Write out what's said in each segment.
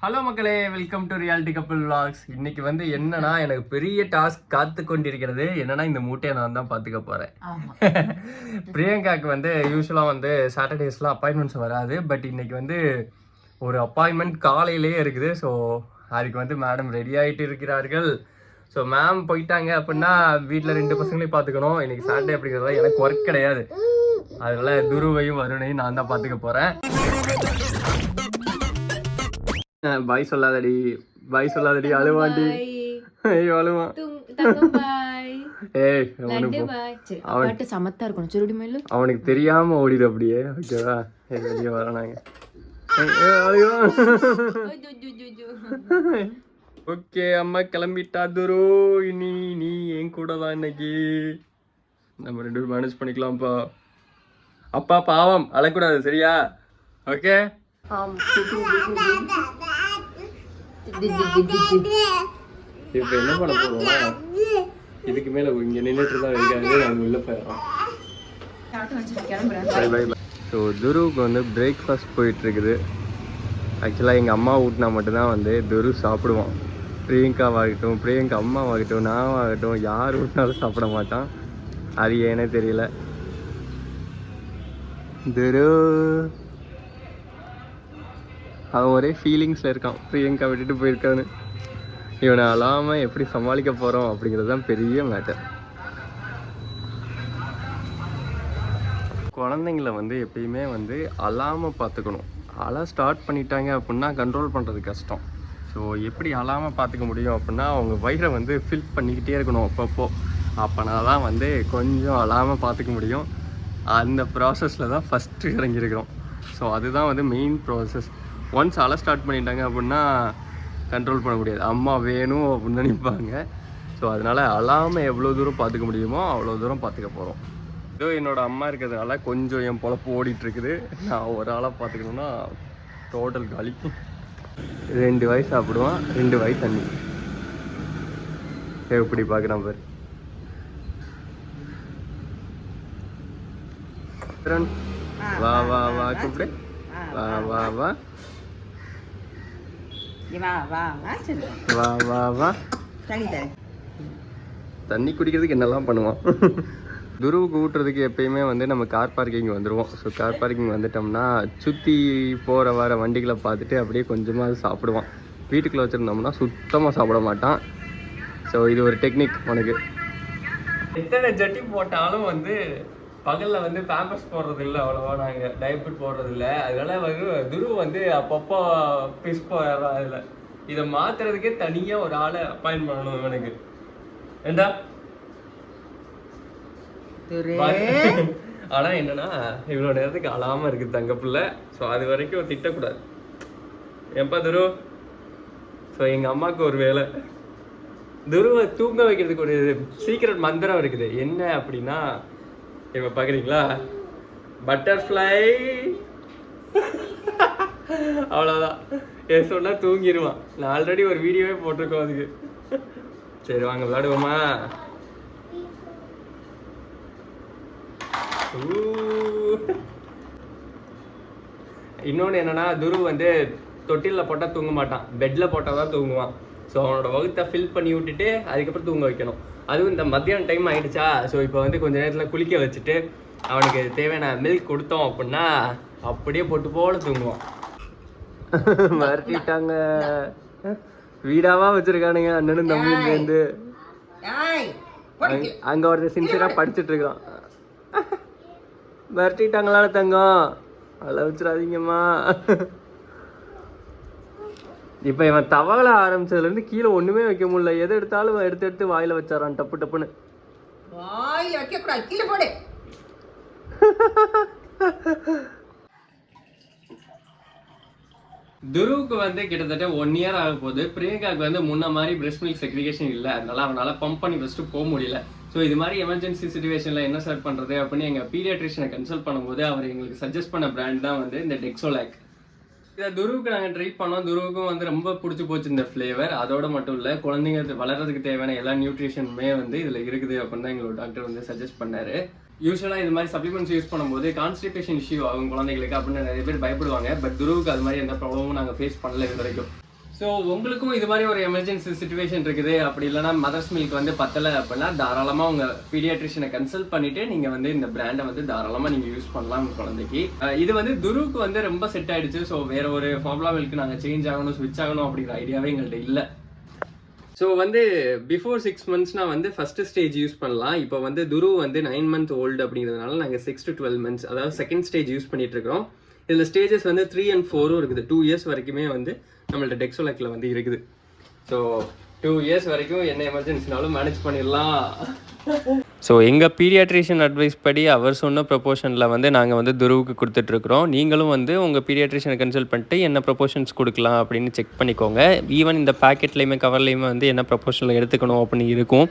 Hello மக்களே, welcome to reality couple vlogs. இன்னைக்கு வந்து என்னன்னா எனக்கு பெரிய டாஸ்க் காத்து கொண்டிருக்கிறது. என்னன்னா இந்த மூட்டையை நான் தான் பார்த்துக்க போறேன். பிரியங்காக்கு வந்து யூஸ்வலாக வந்து சாட்டர்டேஸ்லாம் அப்பாயின்மெண்ட்ஸ் வராது. பட் இன்னைக்கு வந்து ஒரு அப்பாயின்மெண்ட் காலையிலேயே இருக்குது. ஸோ அதுக்கு வந்து மேடம் ரெடி ஆகிட்டு இருக்கிறார்கள். ஸோ மேம் போயிட்டாங்க அப்படின்னா வீட்டில் 2 பசங்களையும் பார்த்துக்கணும். இன்னைக்கு சாட்டர்டே அப்படிங்கிறதுல எனக்கு ஒர்க் கிடையாது. அதனால துருவையும் வருணையும் நான் தான் பார்த்துக்க போகிறேன். பாய் சொல்லாதடி, பாய் சொல்லாதடி, அழுவாண்டி. ஐயோ அழுவான். ஏய் அவனுக்கு சமத்தா இருக்கணும். சுருடி மேல அவனுக்கு தெரியாம ஓடிடு அப்படியே. ஓகேவா? வெளியே வரானாங்க. ஓகே, அம்மா கிளம்பிட்டா துரு. இனி நீ என் கூட தான் இன்னைக்கு. நம்ம 2 பேரும் மேனேஜ் பண்ணிக்கலாம்ப்பா. அப்பா பாவம் அழக்கூடாது, சரியா? ஓகே. இப்ப என்ன பண்ண போறோம்? இதுக்கு மேல இங்க நின்றுட்டு தான் இருக்காது. நாங்க உள்ள போயிடுறோம். ஸோ துருவுக்கு வந்து பிரேக்ஃபாஸ்ட் போயிட்டு இருக்குது. ஆக்சுவலாக எங்கள் அம்மா ஊட்டினா மட்டும்தான் வந்து துரு சாப்பிடுவான். பிரியங்காவாகட்டும், பிரியங்கா அம்மாவாகட்டும், நானாகட்டும், யார் ஊட்டினாலும் சாப்பிட மாட்டான். அது ஏனே தெரியல. துரு அவன் ஒரே ஃபீலிங்ஸில் இருக்கான். பிரியங்கா விட்டுட்டு போயிருக்கான்னு. இவனை அழாமல் எப்படி சமாளிக்க போகிறோம் அப்படிங்கிறது தான் பெரிய மேட்டர். குழந்தைங்கள வந்து எப்பயுமே வந்து அழாமல் பார்த்துக்கணும். அழ ஸ்டார்ட் பண்ணிட்டாங்க அப்படின்னா கண்ட்ரோல் பண்ணுறது கஷ்டம். ஸோ எப்படி அழாமல் பார்த்துக்க முடியும் அப்படின்னா அவங்க வயிறை வந்து ஃபில் பண்ணிக்கிட்டே இருக்கணும் அப்பப்போ. அப்போனா தான் வந்து கொஞ்சம் அழாமல் பார்த்துக்க முடியும். அந்த ப்ராசஸில் தான் ஃபஸ்ட்டு இறங்கியிருக்கிறோம். ஸோ அதுதான் வந்து மெயின் ப்ராசஸ். ஒன்ஸ் அழ ஸ்டார்ட் பண்ணிட்டாங்க அப்படின்னா கண்ட்ரோல் பண்ண முடியாது. அம்மா வேணும் அப்படின்னு நினைப்பாங்க. ஸோ அதனால் அழாமல் எவ்வளோ தூரம் பார்த்துக்க முடியுமோ அவ்வளோ தூரம் பார்த்துக்க போகிறோம். இதோ என்னோடய அம்மா இருக்கிறதுனால கொஞ்சம் என் பொழப்பு ஓடிட்டுருக்குது. நான் ஒரு ஆளாக பார்த்துக்கணுன்னா டோட்டல் காலி. 2 வாய் சாப்பிடுவான், 2 வாய் தண்ணி. எப்படி பார்க்குறான் பாரு. வா வா வா கூப்பிடு. வா வா வா வா வா வா. தண்ணி குடிக்கிறதுக்கு என்னெல்லாம் பண்ணுவான். துருவுக்கு ஊட்டுறதுக்கு எப்பயுமே வந்து நம்ம கார் பார்க்கிங் வந்துடுவோம். ஸோ கார் பார்க்கிங் வந்துட்டோம்னா சுற்றி போகிற வர வண்டிகளை பார்த்துட்டு அப்படியே கொஞ்சமாக சாப்பிடுவான். வீட்டுக்குள்ளே வச்சுருந்தோம்னா சுத்தமாக சாப்பிட மாட்டான். ஸோ இது ஒரு டெக்னிக் உனக்கு. எத்தனை ஜட்டி போட்டாலும் வந்து பகலில் வந்து பேம்பர்ஸ் போடுறது இல்லை, அவ்வளோவா நாங்கள் டைப்பர் போடுறது இல்லை. அதனால வந்து துரு வந்து அப்பப்போ பிஸ் போயிடுறோம். அதில் இதை மாற்றுறதுக்கே தனியாக ஒரு ஆளை அப்பாயின்ட் பண்ணணும் இவனுக்கு. ஏண்டா ஆனால் என்னன்னா இவ்வளோ நேரத்துக்கு அழாமல் இருக்குது தங்க பிள்ளை. ஸோ அது வரைக்கும் திட்டக்கூடாது. ஏன்பா துரு? ஸோ எங்கள் அம்மாவுக்கு ஒரு வேலை, துருவை தூங்க வைக்கிறதுக்கு ஒரு சீக்ரெட் மந்திரம் இருக்குது. என்ன அப்படின்னா, இப்போ பார்க்குறீங்களா, பட்டர்ஃப்ளை. அவ்வளோதான். என் சொன்னால் தூங்கிடுவான். நான் ஆல்ரெடி ஒரு வீடியோவே போட்டிருக்கோம் அதுக்கு. சரி வாங்க விளையாடுவோமா? இன்னொன்று என்னன்னா, துரு வந்து தொட்டிலில் போட்டால் தூங்க மாட்டான், பெட்டில் போட்டால் தான் தூங்குவான். ஸோ அவனோட வகுத்தை ஃபில் பண்ணி விட்டுட்டு அதுக்கப்புறம் தூங்க வைக்கணும். அதுவும் இந்த மத்தியானம் டைம் ஆகிடுச்சா. ஸோ இப்போ வந்து கொஞ்சம் நேரத்தில் குளிக்க வச்சுட்டு அவனுக்கு தேவையான மில்க் கொடுத்தோம் அப்படின்னா அப்படியே போட்டு போல தூங்குவான். மறட்டிட்டாங்க. வீடாவா வச்சிருக்கானுங்க அண்ணனும் தம்பியும் சேர்ந்து. அங்கே ஒருத்தர் சின்சியராக படிச்சுட்டு இருக்கான். மறட்டிட்டாங்களா தங்கம்? அதில் வச்சிடாதீங்கம்மா. இப்போ இவன் தவளை ஆரம்பிச்சதுலேருந்து கீழே ஒன்றுமே வைக்க முடியல. எதை எடுத்தாலும் எடுத்து எடுத்து வாயில் வச்சாரான் டப்பு டப்புன்னு. கீழே போடு. துருவுக்கு வந்து கிட்டத்தட்ட 1 year ஆக போகுது. பிரியங்காவுக்கு வந்து முன்ன மாதிரி பிரெஸ்ட் மில்க் செக்ரிகேஷன் இல்லை. அதனால அவனால பம்ப் பண்ணி ஃபஸ்ட்டு போக முடியல. ஸோ இது மாதிரி எமர்ஜென்சி சுச்சுவேஷனில் என்ன சார் பண்ணுறது அப்படின்னு எங்கள் பீடியாட்ரிஷனை கன்சல்ட் பண்ணும்போது அவர் எங்களுக்கு சஜஸ்ட் பண்ண பிராண்ட் தான் வந்து இந்த டெக்ஸோலாக். இதை துருவுக்கு நாங்கள் ட்ரை பண்ணோம். துருவுக்கும் வந்து ரொம்ப பிடிச்சி போச்சு இந்த ஃப்ளேவர். அதோட மட்டும் இல்லை, குழந்தைங்க வளர்கிறதுக்கு தேவையான எல்லா நியூட்ரிஷனுமே வந்து இதில் இருக்குது அப்படின்னு தான் எங்களோட டாக்டர் வந்து சஜஸ்ட் பண்ணார். யூஸ்வலாக இது மாதிரி சப்ளிமெண்ட்ஸ் யூஸ் பண்ணும்போது கான்ஸ்டிபேஷன் இஷ்யூ ஆகும் குழந்தைங்களுக்கு அப்படின்னு நிறைய பேர் பயப்படுவாங்க. பட் துருவுக்கு அது மாதிரி எந்த ப்ராப்ளமும் நாங்கள் ஃபேஸ் பண்ணல இது வரைக்கும். ஸோ உங்களுக்கும் இது மாதிரி ஒரு எமர்ஜென்சி சுச்சுவேஷன் இருக்குது, அப்படி இல்லைனா மதர்ஸ் மில்க் வந்து பத்தலை அப்படின்னா தாராளமாக உங்கள் பீடியாட்ரிஷியனை கன்சல்ட் பண்ணிவிட்டு நீங்கள் வந்து இந்த பிராண்டை வந்து தாராளமாக நீங்கள் யூஸ் பண்ணலாம் உங்கள் குழந்தைக்கு. இது வந்து துருவுக்கு வந்து ரொம்ப செட் ஆகிடுச்சு. ஸோ வேறு ஒரு ஃபார்முலா மில்க்கு நாங்கள் சேஞ்ச் ஆகணும், ஸ்விட்ச் ஆகணும் அப்படிங்கிற ஐடியாவே எங்கள்கிட்ட இல்லை. ஸோ வந்து பிஃபோர் 6 monthsனா வந்து ஃபஸ்ட்டு ஸ்டேஜ் யூஸ் பண்ணலாம். இப்போ வந்து துரு வந்து 9 month ஓல்டு அப்படிங்கிறதுனால நாங்கள் 6 to 12 months அதாவது செகண்ட் ஸ்டேஜ் யூஸ் பண்ணிகிட்ருக்கோம். இதில் ஸ்டேஜஸ் வந்து 3 and 4 இருக்குது. 2 years வரைக்குமே வந்து நம்மள்ட்ட டெக்ஸோலாக்கில் வந்து இருக்குது. ஸோ 2 years வரைக்கும் என்ன எமர்ஜென்சினாலும் மேனேஜ் பண்ணிடலாம். ஸோ எங்கள் பீடியாட்ரிஷியன் அட்வைஸ் படி அவர் சொன்ன ப்ரொபோஷனில் வந்து நாங்கள் வந்து துருவுக்கு கொடுத்துட்ருக்குறோம். நீங்களும் வந்து உங்கள் பீடியாட்ரிஷியனை கன்சல்ட் பண்ணிட்டு என்ன ப்ரொபோஷன்ஸ் கொடுக்கலாம் அப்படின்னு செக் பண்ணிக்கோங்க. ஈவன் இந்த பேக்கெட்லேயுமே கவர்லேயுமே வந்து என்ன ப்ரொபோஷனில் எடுத்துக்கணும் அப்படின்னு இருக்கும்.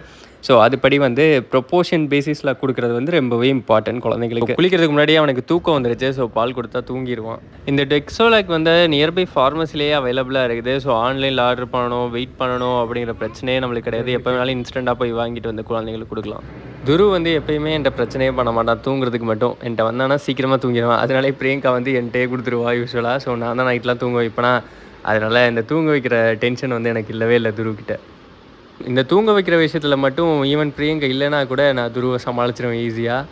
ஸோ அதுபடி வந்து ப்ரொப்போர்ஷன் பேசிஸில் கொடுக்குறது வந்து ரொம்பவே இம்பார்ட்டன்ட். குழந்தைங்களுக்கு குளிக்கிறதுக்கு முன்னாடியே அவனுக்கு தூக்கம் வந்துருச்சு. ஸோ பால் கொடுத்தா தூங்கிடுவான். இந்த டெக்ஸோலாக் வந்து நியர்பை ஃபார்மசிலேயே அவைலபிளாக இருக்குது. ஸோ ஆன்லைனில் ஆர்டர் பண்ணணும், வெயிட் பண்ணணும் அப்படிங்கிற பிரச்சனையே நம்மளுக்கு கிடையாது. எப்போ வேணாலும் இன்ஸ்டண்ட்டாக போய் வாங்கிட்டு வந்து குழந்தைங்களுக்கு கொடுக்கலாம். துரு வந்து எப்பயுமே என்கிட்ட பிரச்சனையே பண்ண மாட்டான். தூங்குறதுக்கு மட்டும் என்கிட்ட வந்தானா சீக்கிரமாக தூங்கிடுவான். அதனாலே பிரியங்கா வந்து என்கிட்டே கொடுத்துருவா யூஸ்வலாக. ஸோ நான் தான் நைட்லாம் தூங்க வைப்பேனா, அதனால் இந்த தூங்க வைக்கிற டென்ஷன் வந்து எனக்கு இல்லவே இல்லை துருக்கிட்ட. இந்த தூங்க வைக்கிற விஷயத்தில் மட்டும் ஈவன் பிரியங்கா இல்லைன்னா கூட நான் துருவை சமாளிச்சிருவேன் ஈஸியாக.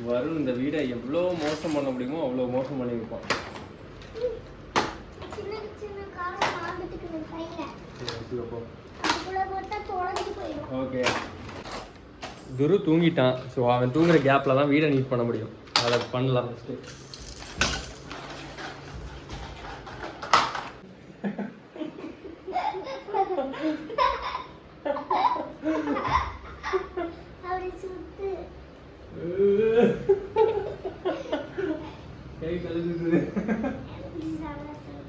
வரும் இந்த வீடை எவ்வளோ மோசம் பண்ண முடியுமோ அவ்வளோ மோசம் பண்ணி வைப்பான். ஓகே, துரு தூங்கிட்டான். ஸோ அவன் தூங்குற கேப்பில் தான் வீடை நீட் பண்ண முடியும். அதை பண்ணலாம் ஃபஸ்ட்டு.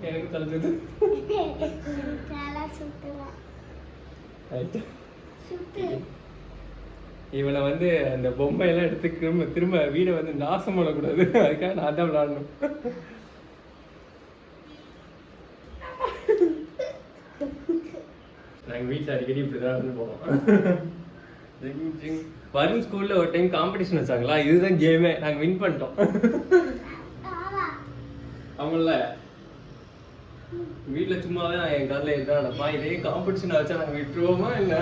எனக்கு கலந்துது. இவனை வந்து அந்த பொம்மையெல்லாம் எடுத்து திரும்ப வீடை வந்து நாசம் பண்ணக்கூடாது. அதுக்காக நான் தான் விளாடணும். நாங்கள் வீட்டில் அடிக்கடி இப்படிதான் வந்து போவோம். வருண் ஸ்கூலில் ஒரு டைம் காம்படிஷன் வச்சாங்களா, இதுதான் கேமே. நாங்கள் வின் பண்ணிட்டோம். அவங்கள வீட்டில் சும்மாவே நான் என் காலில் எதுதான் நடப்பான். இதே காம்படிஷனை வச்சா நாங்கள் விட்டுருவோமா இல்லை?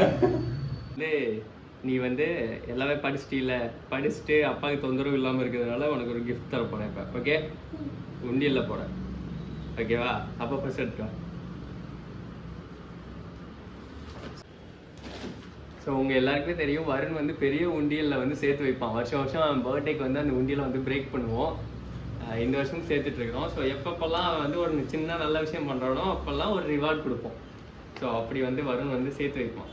நீ வந்து எல்லாமே படிச்சிட்டில்ல, படிச்சுட்டு அப்பாவுக்கு தொந்தரவு இல்லாமல் இருக்கிறதுனால உனக்கு ஒரு கிஃப்ட் தர போகிறேன் இப்போ. ஓகே, உண்டியலில் போகிறேன். ஓகேவா? அப்போ ஃபர்ஸ்ட் எடுத்துக்கா. ஸோ உங்கள் எல்லாருக்குமே தெரியும், வருண் வந்து பெரிய உண்டியலில் வந்து சேர்த்து வைப்பான். வருஷம் வருஷம் பர்த்டேக்கு வந்து அந்த உண்டியலை வந்து பிரேக் பண்ணுவோம். இந்த வருஷமும் சேர்த்துட்ருக்கோம். ஸோ எப்பப்பெல்லாம் வந்து ஒரு சின்ன நல்ல விஷயம் பண்ணுறோனோ அப்போல்லாம் ஒரு ரிவார்ட் கொடுப்போம். ஸோ அப்படி வந்து வருண் வந்து சேர்த்து வைப்பான்.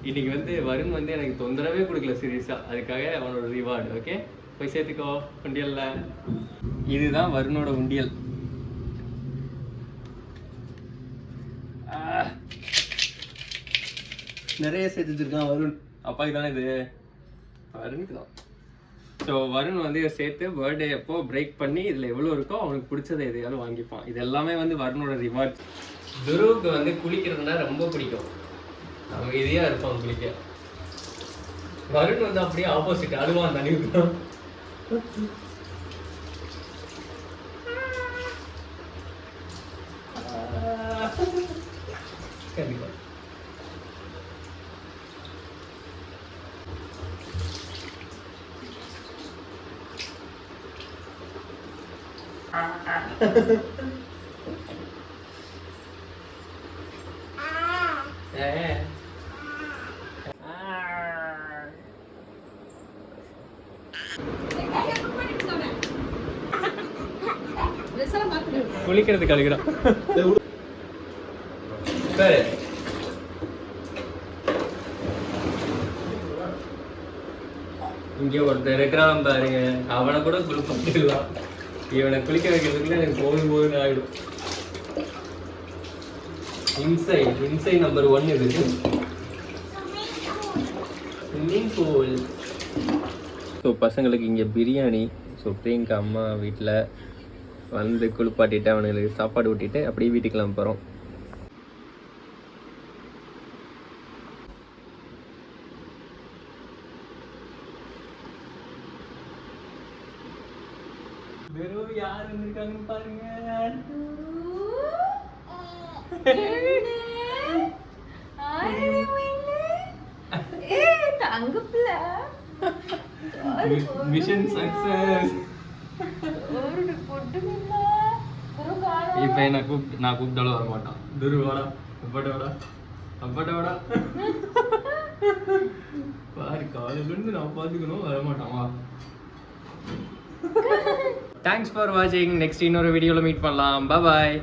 இன்னைக்கு வந்து வருண் வந்து எனக்கு தொந்தரவே கொடுக்கல சீரியஸாக, அதுக்காக அவனோட ரிவார்டு. ஓகே, போய் சேர்த்துக்கோ உண்டியல்ல. இதுதான் வருணோட உண்டியல். நிறைய சேர்த்து வச்சிருக்கான் வருண். அப்பாவுக்கு தானே இது, வருணுக்கு தான். ஸோ வருண் வந்து இதை சேர்த்து பர்த்டே அப்போ பிரேக் பண்ணி இதில் எவ்வளோ இருக்கோ அவனுக்கு பிடிச்சதை எதையாவது வாங்கிப்பான். இது எல்லாமே வந்து வருணோட ரிவார்ட். துருவுக்கு வந்து குளிக்கிறதுனா ரொம்ப பிடிக்கும். அவங்க இதையா இருப்பான் குளிக்க. வருண் வந்து அப்படியே ஆப்போசிட், அழுவான் தண்ணி ஊற்றுறான். கண்டிப்பா குளிக்கிறதுக்கு அழுகிறான். சரி, இங்கே ஒருத்தர் இருக்கிறான் பாருங்க, அவனை கூட குளிப்பாட்டிடலாம். இவனை குளிக்க வைக்கிறதுக்குள்ள எனக்கு போதும் ஆகிடும். இன்சை நம்பர் 1 இது ஸ்விம்மிங் பூல். ஸோ பசங்களுக்கு இங்கே பிரியாணி. ஸோ பிரியங்கா அம்மா வீட்டில் வந்து குளிப்பாட்டிட்டு அவனுங்களுக்கு சாப்பாடு ஊட்டிட்டு அப்படியே வீட்டுக்கெல்லாம் போகிறோம். வெறும் யாருன்னு வந்திருக்காங்கன்னு பாருங்க. Mission success. இப்ப என்ன நான் கூப்பிட்டாலும் வர மாட்டான். துருவாடா அப்பாட்டோடா அப்பாட்டோடா பாரு, காலையில இருந்து நான் பாத்துக்கணும், வர மாட்டான். தேங்க்ஸ் ஃபார் வாட்சிங். நெக்ஸ்ட் இன்னொரு வீடியோல மீட் பண்ணலாம். பாய்.